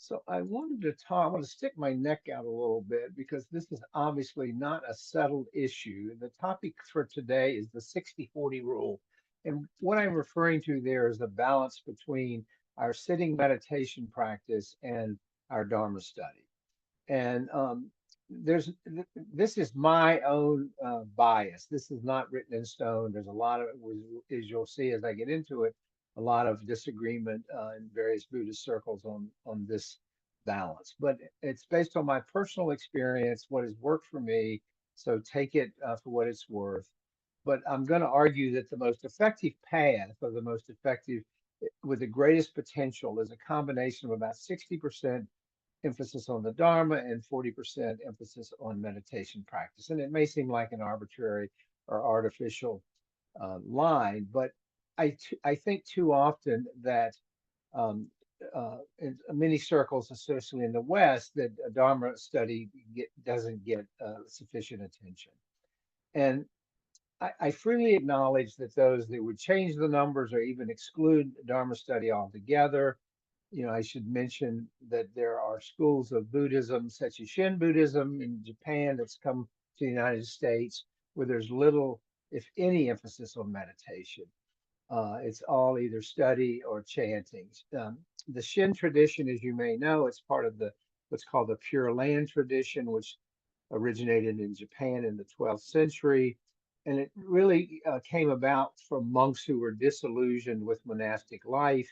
So I wanted to talk, I want to stick my neck out a little bit because this is obviously not a settled issue. The topic for today is the 60-40 rule. And what I'm referring to there is the balance between our sitting meditation practice and our Dharma study. And there's this is my own bias. This is not written in stone. There's a lot of, as you'll see as I get into it, a lot of disagreement in various Buddhist circles on this balance. But it's based on my personal experience, what has worked for me. So take it for what it's worth. But I'm going to argue that the most effective path, or the most effective with the greatest potential, is a combination of about 60% emphasis on the Dharma and 40% emphasis on meditation practice. And it may seem like an arbitrary or artificial line, but I think too often that um, in many circles, especially in the West, that a Dharma study doesn't get sufficient attention. And I freely acknowledge that those that would change the numbers or even exclude Dharma study altogether. I should mention that there are schools of Buddhism, such as Shin Buddhism in Japan, that's come to the United States, where there's little, if any, emphasis on meditation. It's all either study or chanting. The Shin tradition, as you may know, it's part of the what's called the Pure Land tradition, which originated in Japan in the 12th century. And it really came about from monks who were disillusioned with monastic life.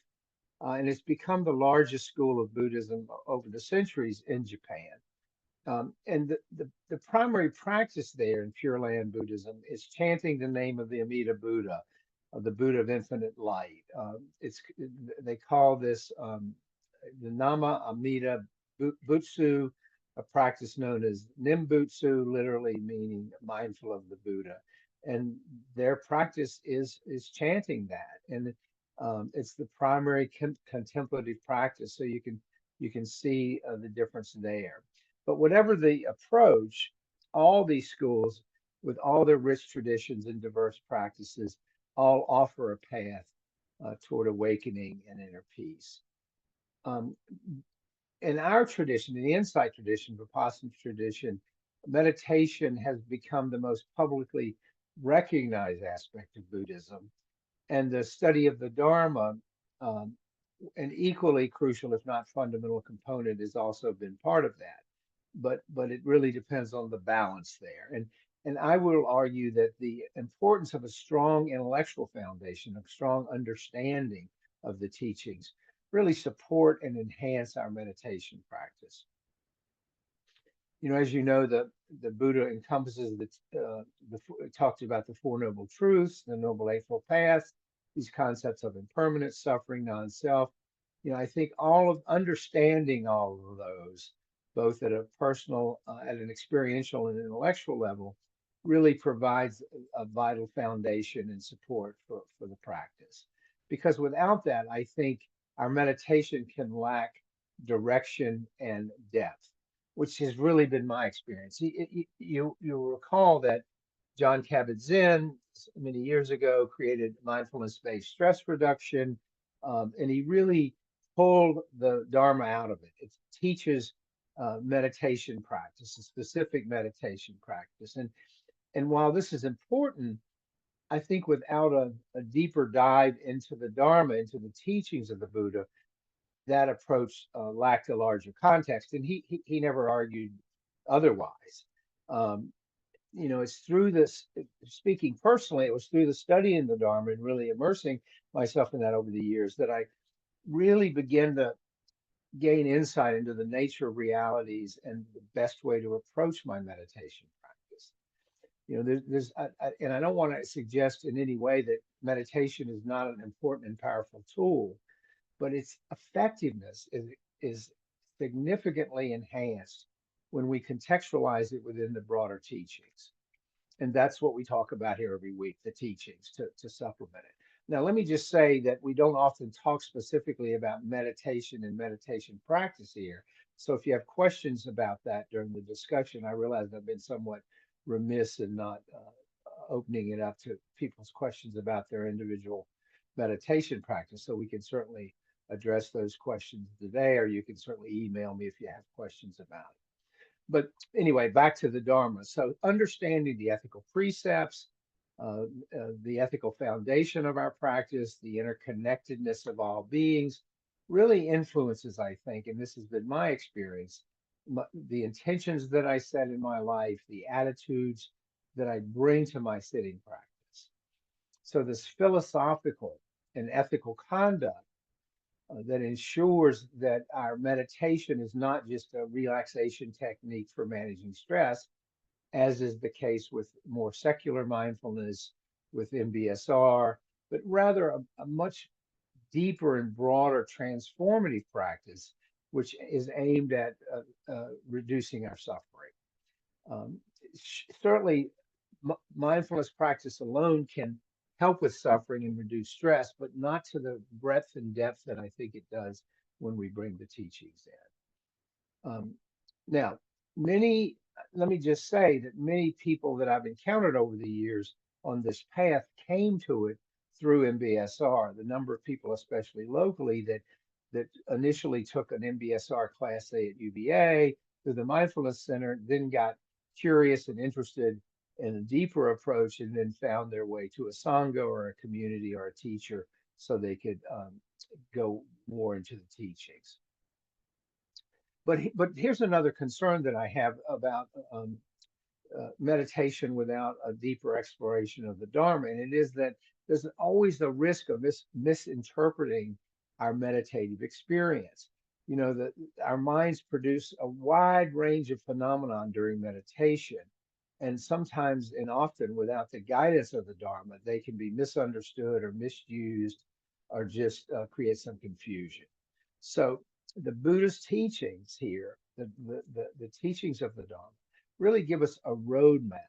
And it's become the largest school of Buddhism over the centuries in Japan. And the primary practice there in Pure Land Buddhism is chanting the name of the Amida Buddha, of the Buddha of infinite light. They call this the Nama Amida Butsu, a practice known as Nimbutsu, literally meaning mindful of the Buddha. And their practice is chanting that, and it's the primary contemplative practice. So you can see the difference there. But whatever the approach, all these schools, with all their rich traditions and diverse practices, all offer a path toward awakening and inner peace. Um, in our tradition, in the Insight tradition, Vipassana tradition, meditation has become the most publicly recognized aspect of Buddhism. And the study of the Dharma, um, an equally crucial, if not fundamental component, has also been part of that. But it really depends on the balance there. And I will argue that the importance of a strong intellectual foundation, of strong understanding of the teachings, really support and enhance our meditation practice. As you know, the Buddha encompasses talked about the Four Noble Truths, the Noble Eightfold Path, these concepts of impermanence, suffering, non-self. I think all of understanding all of those, both at a personal, at an experiential and intellectual level, really provides a vital foundation and support for the practice. Because without that, I think our meditation can lack direction and depth, which has really been my experience. You'll recall that John Kabat-Zinn many years ago created mindfulness-based stress reduction, and he really pulled the Dharma out of it. It teaches meditation practice, a specific meditation practice, and while this is important, I think without a deeper dive into the Dharma, into the teachings of the Buddha, that approach lacked a larger context, and he never argued otherwise. Um, it's through this, speaking personally, it was through the study in the Dharma and really immersing myself in that over the years that I really began to gain insight into the nature of realities and the best way to approach my meditation practice. And I don't want to suggest in any way that meditation is not an important and powerful tool, but its effectiveness is significantly enhanced when we contextualize it within the broader teachings. And that's what we talk about here every week, the teachings to supplement it. Now, let me just say that we don't often talk specifically about meditation and meditation practice here. So if you have questions about that during the discussion, I realize I've been somewhat remiss in not opening it up to people's questions about their individual meditation practice. So we can certainly address those questions today, or you can certainly email me if you have questions about it. But anyway, back to the Dharma. So understanding the ethical precepts, the ethical foundation of our practice, the interconnectedness of all beings really influences, I think, and this has been my experience, the intentions that I set in my life, the attitudes that I bring to my sitting practice. So this philosophical and ethical conduct that ensures that our meditation is not just a relaxation technique for managing stress, as is the case with more secular mindfulness, with MBSR, but rather a much deeper and broader transformative practice, which is aimed at reducing our suffering. Um, Certainly, mindfulness practice alone can help with suffering and reduce stress, but not to the breadth and depth that I think it does when we bring the teachings in. Now, let me just say that many people that I've encountered over the years on this path came to it through MBSR. The number of people, especially locally, that initially took an MBSR class, say at UVA, through the Mindfulness Center, then got curious and interested in a deeper approach, and then found their way to a Sangha or a community or a teacher so they could go more into the teachings. But here's another concern that I have about meditation without a deeper exploration of the Dharma, and it is that there's always the risk of misinterpreting our meditative experience. You know, that our minds produce a wide range of phenomenon during meditation, and sometimes and often without the guidance of the Dharma, they can be misunderstood or misused or just create some confusion. So the Buddha's teachings here, the teachings of the Dharma, really give us a roadmap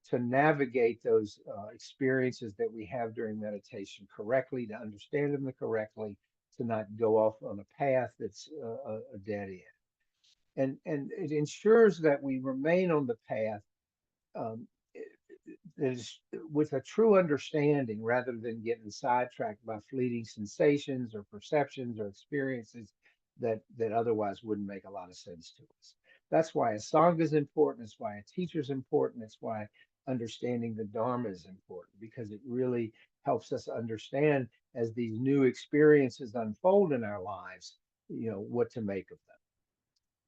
to navigate those experiences that we have during meditation correctly, to understand them correctly, to not go off on a path that's a dead end. And it ensures that we remain on the path um, is with a true understanding rather than getting sidetracked by fleeting sensations or perceptions or experiences that otherwise wouldn't make a lot of sense to us. That's why a sangha is important. It's why a teacher is important. It's why understanding the Dharma is important, because it really helps us understand as these new experiences unfold in our lives, you know, what to make of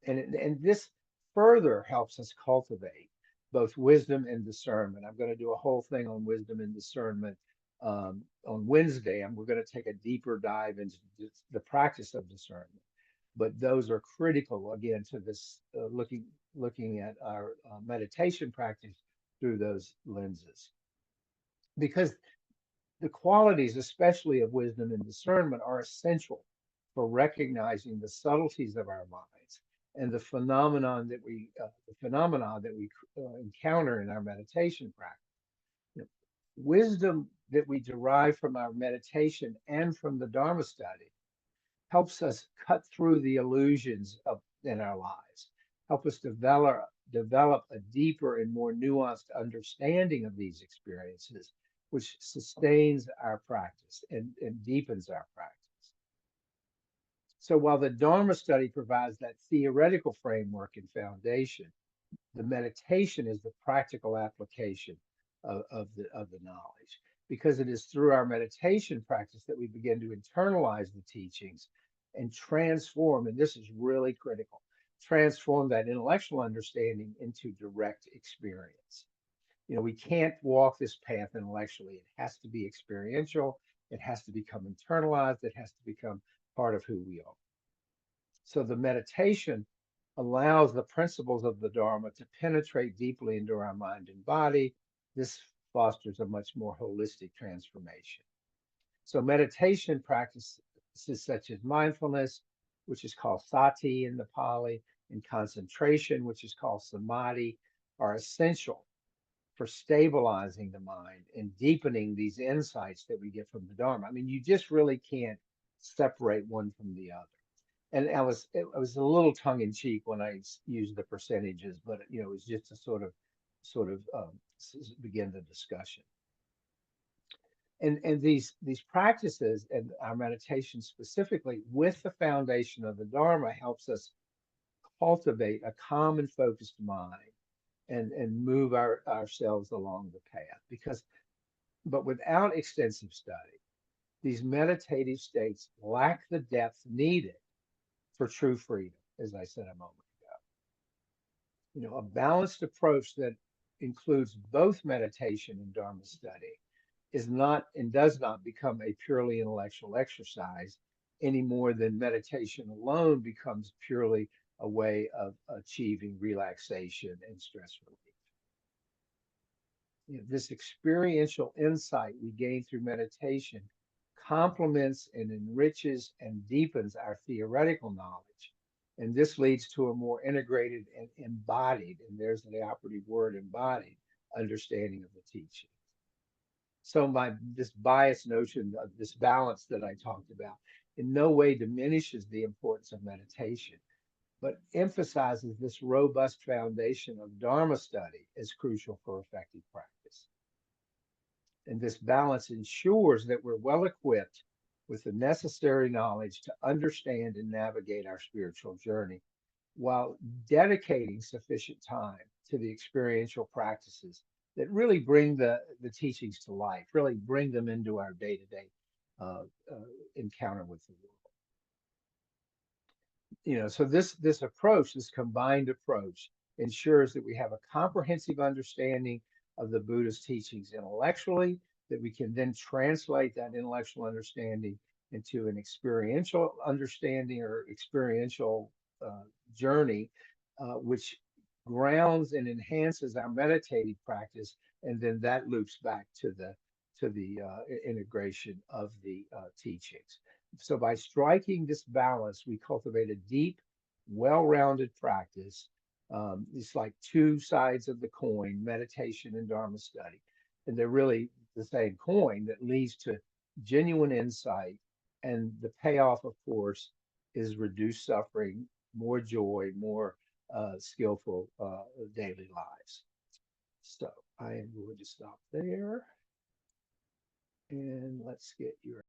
them. And this further helps us cultivate both wisdom and discernment. I'm going to do a whole thing on wisdom and discernment on Wednesday, and we're going to take a deeper dive into the practice of discernment. But those are critical again to this looking at our meditation practice through those lenses, because the qualities, especially of wisdom and discernment, are essential for recognizing the subtleties of our minds and the phenomena that we encounter in our meditation practice. You know, wisdom that we derive from our meditation and from the Dharma study helps us cut through the illusions in our lives, help us develop a deeper and more nuanced understanding of these experiences, which sustains our practice and deepens our practice. So while the Dharma study provides that theoretical framework and foundation, the meditation is the practical application of the knowledge, because it is through our meditation practice that we begin to internalize the teachings and transform, and this is really critical, transform that intellectual understanding into direct experience. You know, we can't walk this path intellectually. It has to be experiential. It has to become internalized. It has to become part of who we are. So the meditation allows the principles of the Dharma to penetrate deeply into our mind and body. This fosters a much more holistic transformation. So meditation practices such as mindfulness, which is called sati in the Pali, and concentration, which is called samadhi, are essential for stabilizing the mind and deepening these insights that we get from the Dharma. I mean, you just really can't separate one from the other. And it was a little tongue in cheek when I used the percentages, but you know, it was just to sort of begin the discussion. And these practices and our meditation specifically with the foundation of the Dharma helps us cultivate a calm and focused mind and move ourselves along the path. But without extensive study, these meditative states lack the depth needed for true freedom, as I said a moment ago. A balanced approach that includes both meditation and Dharma study is not and does not become a purely intellectual exercise any more than meditation alone becomes purely a way of achieving relaxation and stress relief. This experiential insight we gain through meditation complements and enriches and deepens our theoretical knowledge. And this leads to a more integrated and embodied, and there's the operative word, embodied, understanding of the teaching. So this bias notion of this balance that I talked about in no way diminishes the importance of meditation, but emphasizes this robust foundation of Dharma study as crucial for effective practice. And this balance ensures that we're well equipped with the necessary knowledge to understand and navigate our spiritual journey while dedicating sufficient time to the experiential practices that really bring the teachings to life, really bring them into our day-to-day encounter with the world. So this approach, this combined approach, ensures that we have a comprehensive understanding of the Buddha's teachings intellectually, that we can then translate that intellectual understanding into an experiential understanding or experiential journey, which grounds and enhances our meditative practice, and then that loops back to the integration of the teachings. So by striking this balance, we cultivate a deep, well-rounded practice. It's like two sides of the coin, meditation and Dharma study. And they're really the same coin that leads to genuine insight. And the payoff, of course, is reduced suffering, more joy, more skillful daily lives. So I am going to stop there. And let's get your